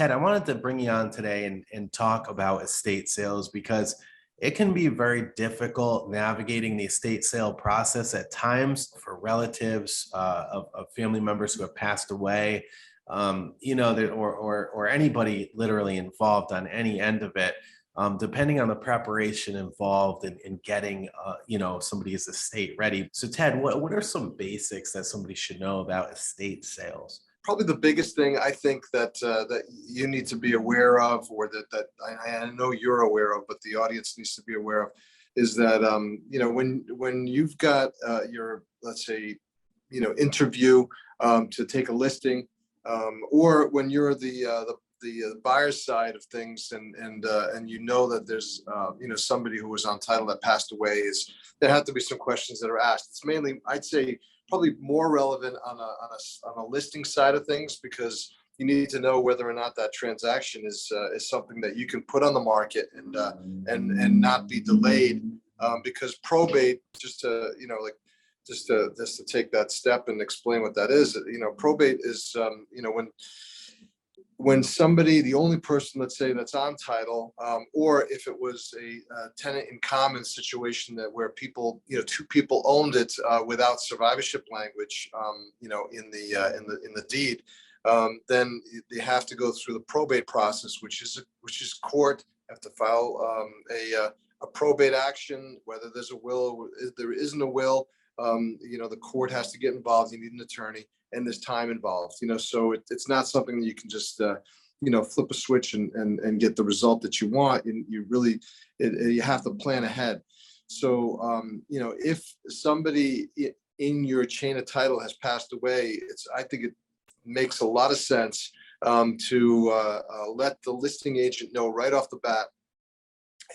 Ted, I wanted to bring you on today and talk about estate sales because it can be very difficult navigating the estate sale process at times for relatives of family members who have passed away, or anybody literally involved on any end of it, depending on the preparation involved in getting, somebody's estate ready. So Ted, what are some basics that somebody should know about estate sales? Probably the biggest thing I think that you need to be aware of, or that I know you're aware of, but the audience needs to be aware of, is that when you've got your, let's say, interview to take a listing, or when you're the buyer's side of things, and that there's somebody who was on title that passed away, there have to be some questions that are asked. It's mainly, I'd say, probably more relevant on a listing side of things, because you need to know whether or not that transaction is something that you can put on the market and not be delayed, because probate, just to take that step and explain what that is. Probate is when somebody, the only person, let's say, that's on title, or if it was a tenant in common situation where people, two people owned it without survivorship language, in the deed, then they have to go through the probate process, which is court. Have to file a probate action, whether there's a will or there isn't a will. The court has to get involved. You need an attorney, and there's time involved, so it's not something that you can just, flip a switch and get the result that you want. And you have to plan ahead. So, if somebody in your chain of title has passed away, I think it makes a lot of sense to let the listing agent know right off the bat,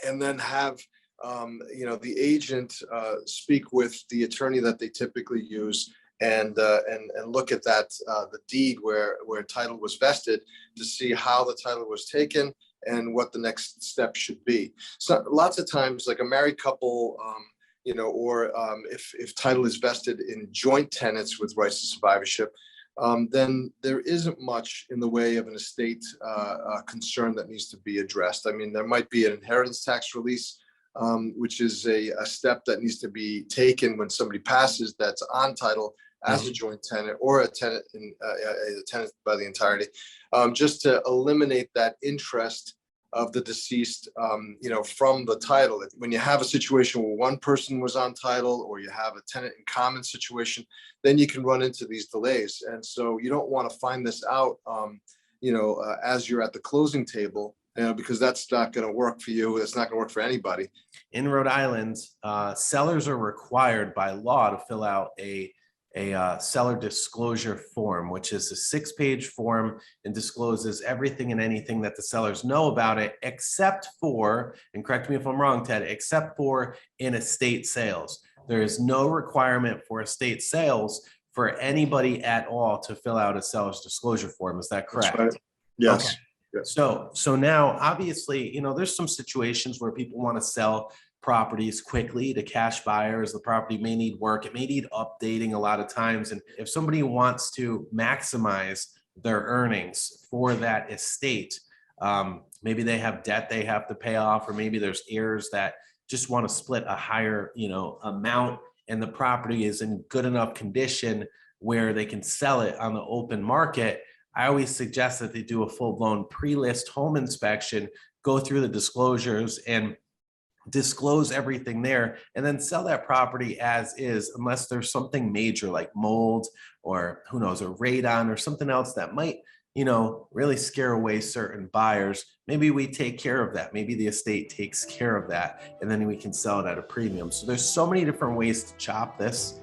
and then have the agent speak with the attorney that they typically use, and look at that, the deed where title was vested, to see how the title was taken and what the next step should be. So lots of times, like a married couple, or if title is vested in joint tenants with rights to survivorship, then there isn't much in the way of an estate concern that needs to be addressed. I mean, there might be an inheritance tax release, which is a step that needs to be taken when somebody passes that's on title as a joint tenant, or a tenant a tenant by the entirety, just to eliminate that interest of the deceased, from the title. When you have a situation where one person was on title, or you have a tenant in common situation, then you can run into these delays. And so you don't want to find this out, as you're at the closing table, because that's not going to work for you. It's not going to work for anybody. In Rhode Island, sellers are required by law to fill out a seller disclosure form, which is a 6-page form and discloses everything and anything that the sellers know about it, except for, and correct me if I'm wrong, Ted, except for in estate sales. There is no requirement for estate sales for anybody at all to fill out a seller's disclosure form. Is that correct? That's right. Yes. Okay. Yes. So now, obviously, there's some situations where people want to sell properties quickly to cash buyers. The property may need work. It may need updating a lot of times. And if somebody wants to maximize their earnings for that estate, maybe they have debt they have to pay off, or maybe there's heirs that just want to split a higher, amount, and the property is in good enough condition where they can sell it on the open market. I always suggest that they do a full-blown pre-list home inspection, go through the disclosures and disclose everything there, and then sell that property as is, unless there's something major like mold, or who knows, a radon or something else that might, really scare away certain buyers. Maybe we take care of that. Maybe the estate takes care of that, and then we can sell it at a premium. So there's so many different ways to chop this.